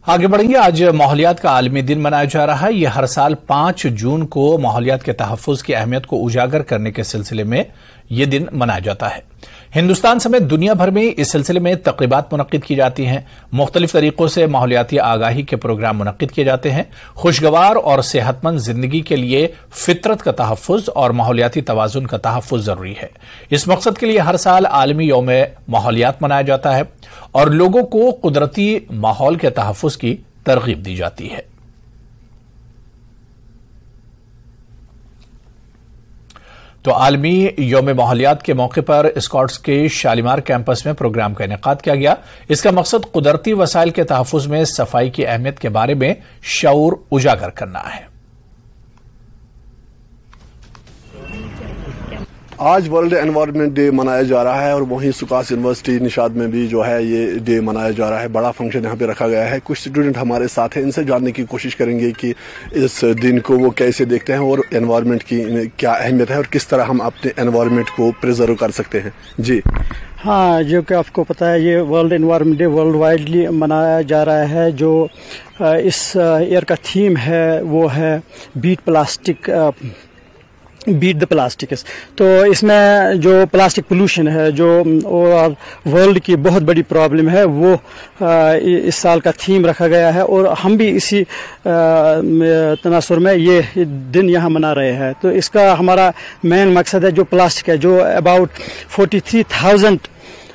आगे बढ़ेंगे। आज माहौलियात का आलमी दिन मनाया जा रहा है। यह हर साल 5 जून को माहौलियात के तहफ़्फ़ुज़ की अहमियत को उजागर करने के सिलसिले में यह दिन मनाया जाता है। हिंदुस्तान समेत दुनिया भर में इस सिलसिले में तक़रीबात मुनक़्क़िद की जाती हैं। मुख्तलिफ तरीक़ों से माहौलियाती आगाही के प्रोग्राम मुनक़्क़िद किए जाते हैं। खुशगवार और सेहतमंद जिंदगी के लिए फितरत का तहफ़्फ़ुज़ और माहौलियाती तवाज़ुन का तहफ़्फ़ुज़ जरूरी है। इस मकसद के लिए हर साल आलमी यौम माहौलियात मनाया जाता है और लोगों को कुदरती माहौल के तहफ़्फ़ुज़ की तरग़ीब दी जाती है। तो आलमी यौम माहौलियात के मौके पर स्कॉट्स के शालीमार कैंपस में प्रोग्राम का इनेकाद किया गया। इसका मकसद कुदरती वसाइल के तहफ़्फ़ुज़ में सफाई की अहमियत के बारे में शऊर उजागर करना है। आज वर्ल्ड एनवायरनमेंट डे मनाया जा रहा है और वहीं सुकास यूनिवर्सिटी निशाद में भी जो है ये डे मनाया जा रहा है। बड़ा फंक्शन यहाँ पे रखा गया है। कुछ स्टूडेंट हमारे साथ हैं, इनसे जानने की कोशिश करेंगे कि इस दिन को वो कैसे देखते हैं और एनवायरनमेंट की क्या अहमियत है और किस तरह हम अपने एनवायरनमेंट को प्रिजर्व कर सकते हैं। जी हाँ, जो कि आपको पता है ये world environment day world widely मनाया जा रहा है। जो इस ईयर का थीम है वो है बीट द प्लास्टिक। तो इसमें जो प्लास्टिक पोल्यूशन है जो वर्ल्ड की बहुत बड़ी प्रॉब्लम है वो इस साल का थीम रखा गया है और हम भी इसी तनासुर में ये दिन यहाँ मना रहे हैं। तो इसका हमारा मेन मकसद है जो प्लास्टिक है, जो अबाउट 43,000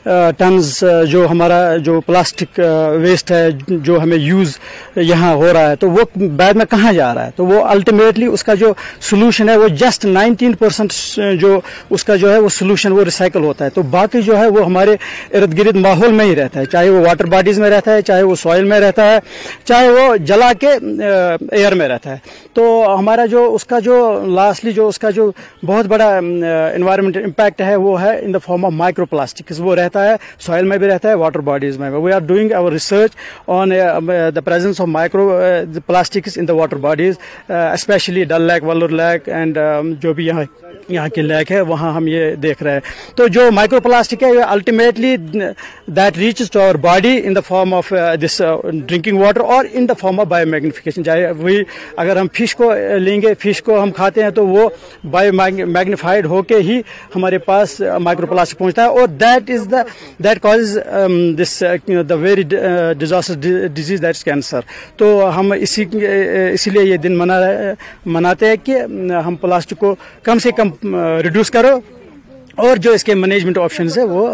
टन्स जो हमारा जो प्लास्टिक वेस्ट है जो हमें यूज यहाँ हो रहा है, तो वो बाद में कहाँ जा रहा है। तो वो अल्टीमेटली उसका जो सोल्यूशन है वो जस्ट 19% जो उसका जो है वो सोल्यूशन वो रिसाइकल होता है। तो बाकी जो है वो हमारे इर्द गिर्द माहौल में ही रहता है, चाहे वो वाटर बॉडीज में रहता है, चाहे वो सॉइल में रहता है, चाहे वो जला के एयर में रहता है। तो हमारा जो उसका जो लास्टली जो उसका जो बहुत बड़ा एनवायरमेंट इम्पैक्ट है वो है in the form of micro plastic. वो रहता है सॉइल में भी रहता है, वाटर बॉडीज में। We are doing our research on the presence of micro plastics in the water bodies, especially Dal lake, Wular lake and जो भी यहाँ के लेक है वहाँ हम ये देख रहे हैं। तो जो माइक्रो प्लास्टिक है ultimately that reaches to our body in the form of this drinking water और in the form of biomagnification. चाहे वही अगर हम फिश को लेंगे, फिश को हम खाते हैं तो वो बायोमैग्निफाइड होके ही हमारे पास माइक्रो प्लास्टिक पहुँचता है और that causes this the very disastrous disease, that is cancer. तो हम इसीलिए ये दिन मनाते हैं कि हम प्लास्टिक को कम से कम रिड्यूस करो और जो इसके मैनेजमेंट ऑप्शंस है वो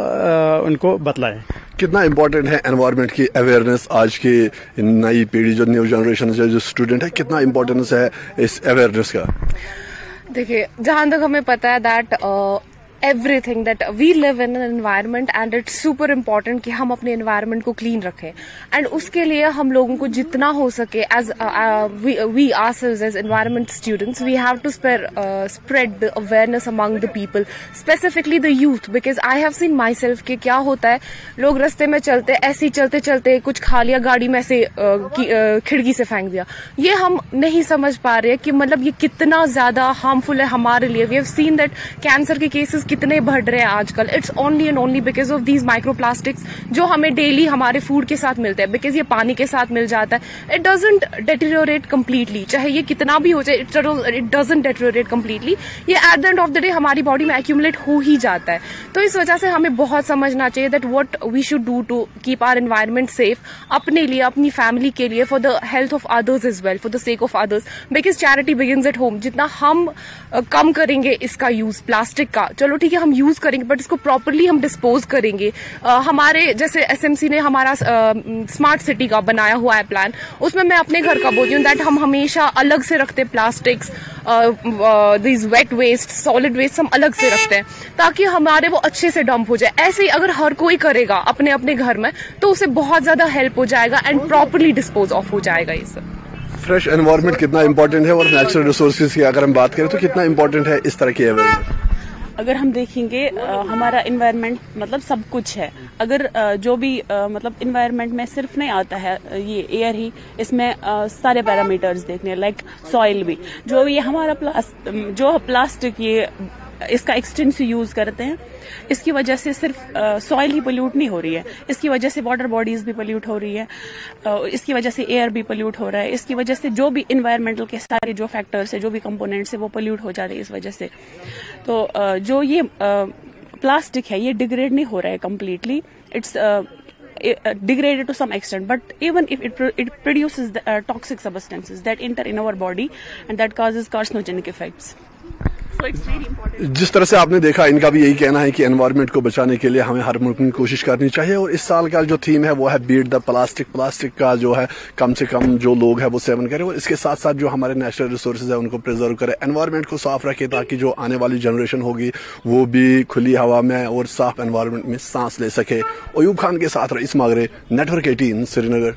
उनको बतलाएं। कितना इम्पोर्टेंट है एनवायरनमेंट की अवेयरनेस आज की नई पीढ़ी जो न्यू जनरेशन जो स्टूडेंट है, कितना इम्पोर्टेंस है इस अवेयरनेस का? देखिए, जहां तक हमें पता है that everything that we live in an environment and it's super important कि हम अपने environment को clean रखें and उसके लिए हम लोगों को जितना हो सके as we ourselves as environment students we have to spread the awareness among the people, specifically the youth, because I have seen myself कि क्या होता है, लोग रास्ते में चलते ऐसे ही चलते चलते कुछ खा लिया, गाड़ी में से खिड़की से फेंक दिया। ये हम नहीं समझ पा रहे कि मतलब ये कितना ज्यादा हार्मफुल है हमारे लिए। we have seen that cancer के केसेस कितने बढ़ रहे हैं आजकल। It's only and only because of these micro plastics जो हमें डेली हमारे फूड के साथ मिलते हैं, बिकॉज ये पानी के साथ मिल जाता है। इट डजंट डेटेरियोरेट कम्प्लीटली, चाहे ये कितना भी हो जाए इट डजंट डेटेरियोरेट कम्प्लीटली। ये at the end of the day हमारी बॉडी में एक्यूमुलेट हो ही जाता है। तो इस वजह से हमें बहुत समझना चाहिए that what we should do to keep our environment safe, अपने लिए, अपनी फैमिली के लिए, for the health of others as well, for the sake of others, because charity begins at home. जितना हम कम करेंगे इसका यूज प्लास्टिक का, चलो ठीक है हम यूज करेंगे बट इसको प्रॉपरली हम डिस्पोज करेंगे। हमारे जैसे एसएमसी ने हमारा स्मार्ट सिटी का बनाया हुआ है प्लान, उसमें मैं अपने घर का बोलती हूँ दैट हम हमेशा अलग से रखते हैं plastics, this wet waste, solid waste हम अलग से रखते हैं ताकि हमारे वो अच्छे से डंप हो जाए। ऐसे ही अगर हर कोई करेगा अपने अपने घर में तो उसे बहुत ज्यादा हेल्प हो जाएगा एंड प्रॉपरली डिस्पोज ऑफ हो जाएगा ये सब। फ्रेश एनवायरनमेंट कितना इंपॉर्टेंट है और नेचुरल रिसोर्सेज की अगर हम बात करें तो कितना इंपॉर्टेंट है इस तरह की अवेयरनेस? अगर हम देखेंगे हमारा इन्वायरमेंट मतलब सब कुछ है। अगर जो भी मतलब इन्वायरमेंट में सिर्फ नहीं आता है ये एयर ही, इसमें सारे पैरामीटर्स देखने लाइक सॉइल भी, जो ये हमारा जो प्लास्टिक ये اس کا ایکسٹینسو یوز کرتے ہیں. اس کی وجہ سے صرف سوائل ہی پلیوٹ نہیں ہو رہی ہے, اس کی وجہ سے واٹر باڈیز بھی پلیوٹ ہو رہی ہے, اس کی وجہ سے ایئر بھی پلیوٹ ہو رہا ہے, اس کی وجہ سے جو بھی انوائرمنٹل کے سارے جو فیکٹرس ہیں, جو بھی کمپوننٹس ہیں, وہ پلیوٹ ہو جاتے ہیں اس وجہ سے. تو جو یہ پلاسٹک ہے یہ ڈیگریڈ نہیں ہو رہا ہے completely, it's degraded to some extent, but even if it produces the, toxic substances that enter in our body and that causes carcinogenic effects. So it's very important. جس طرح سے آپ نے دیکھا, ان کا بھی یہی کہنا ہے کہ انوائرمنٹ کو بچانے کے لیے ہمیں ہر ممکن کوشش کرنی چاہیے, اور اس سال کا جو تھیم ہے وہ ہے بیٹ دا پلاسٹک. پلاسٹک کا جو ہے کم سے کم جو لوگ ہیں وہ سیون کریں, اور اس کے ساتھ ساتھ جو ہمارے نیچرل ریسورسز ہیں ان کو پریزرو کرے, انوائرمنٹ کو صاف رکھے تاکہ جو آنے والی جنریشن ہوگی وہ بھی کھلی ہوا میں اور صاف انوائرمنٹ میں سانس لے سکے. ایوب خان کے ساتھ رئیس ماگرے, نیٹ ورک 18 سری نگر.